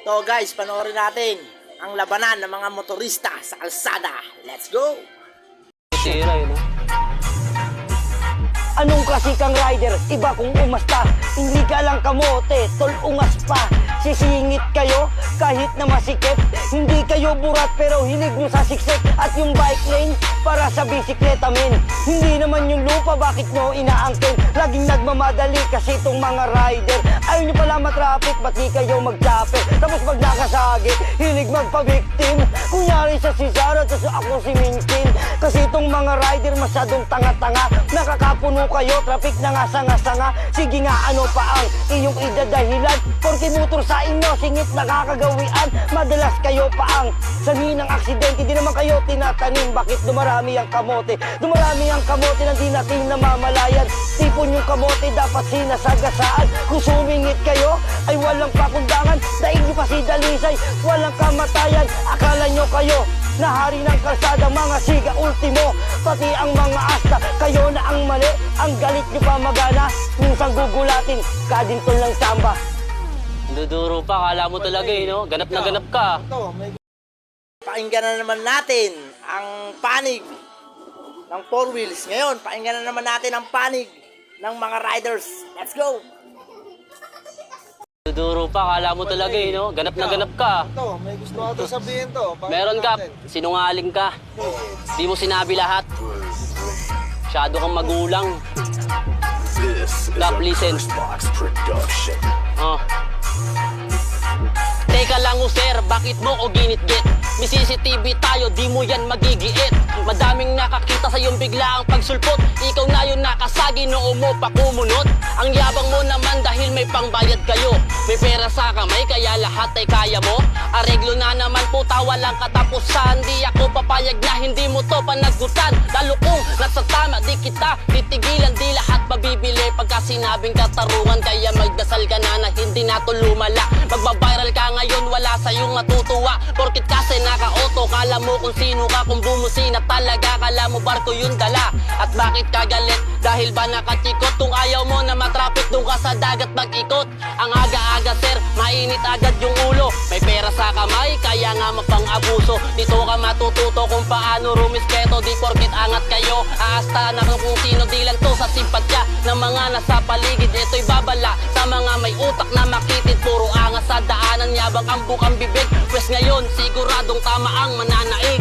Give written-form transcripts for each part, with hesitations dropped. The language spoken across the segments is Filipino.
To guys, panoorin natin ang labanan ng mga motorista sa kalsada. Let's go! Tira yun, Anong klase kang rider? Iba kung umasta. Hindi ka lang kamote, tol ungas pa. Sisingit kayo kahit na masikip. Hindi kayo burat pero hilig nyo sa siksik. At yung bike lane para sa bisikleta min. Hindi naman yung lupa, bakit nyo inaangkin? Laging nagmamadali kasi itong mga rider. Ayaw nyo pala matraffic, ba't di kayo magtapik? Tapos pag nakasagi, hilig magpa-victim. Kunyari sa si Zara, tapos ako si Minkin. Kasi itong mga rider masyadong tanga-tanga. Nakakapuno kayo, traffic na nga sanga-sanga. Sige nga, ano pa ang iyong idadahilan? Porque motor sa inyo, singit nakakagawian. Madalas kayo pa ang sanhi ng aksidente. Di naman kayo tinatanim, bakit dumarami ang kamote? Dumarami ang kamote na di natin namamalayan. Tipon yung kamote dapat sinasagasaan. Kung sumingit kayo, ay walang pakundangan. Daig nyo pa si Dalisay, walang kamatayan. Akala nyo kayo nahari ng kalsada, mga siga ultimo. Pati ang mga asta, kayo na ang mali. Ang galit nyo pa magana, minsan gugulatin, kadintol ng samba. Duduro pa, kala mo talaga eh, no? Ganap na ganap ka. Pakinggan na naman natin ang panig ng 4 wheels. Ngayon, pakinggan na naman natin ang panig ng mga riders. Let's go! Duduro pa, kala mo talaga eh, no? Ganap na ganap ka. Ito, may gusto ako sabihin to. Meron ka, sinungaling ka. Di mo sinabi lahat. Masyado kang magulang. Stop, listen. Teka lang sir, bakit mo ko ginit-git? May CCTV tayo, di mo yan magigiit. Madaming nakakita sa iyong biglaang pagsulpot. Ikaw na yung nakasagi, noo mo pa kumunot. Ang yabang mo naman dahil may pangbayad kayo. May pera sa kamay, kaya lahat ay kaya mo. Areglo na naman puta, walang katapusan. Di ako papayag na hindi mo to panagutan. Lalo kung nasa tama, di kita titigilan. Di lahat mabibili pagka sinabing katarungan. Kaya magdasal ka na hindi na to lumala. Magbabiral ka ngayon, wala sa'yong matutuwa. Porkit kasi naka-auto, kala mo kung sino ka. Kung bumusina talaga, kala mo barko yung dala. At bakit ka galit? Dahil ba nakachikot? Kung ayaw mo na matrapik, doon ka sa dagat mag-ikot. Ang aga-aga sir, mainit agad yung ulo. May pera sa kamay, kaya nga mapang-abuso. Dito ka matututo kung paano rumispeto. Di porkit angat kayo, aasta na kung sino. Di lang to sa simpatya ng mga nasa paligid. Ito'y babala sa mga may utak na makitid. Puro angas sa daanan, yabang ang bukang bibig. Pwes ngayon, siguradong tama ang mananaig.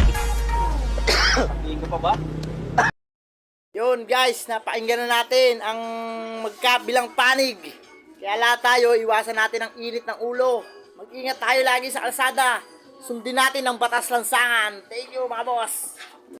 Hindi ko pa ba? Yun guys, napakinggan na natin ang magkabilang panig. Kaya lahat tayo, iwasan natin ang init ng ulo. Mag-ingat tayo lagi sa kalsada. Sundin natin ang batas lansangan. Thank you mga boss.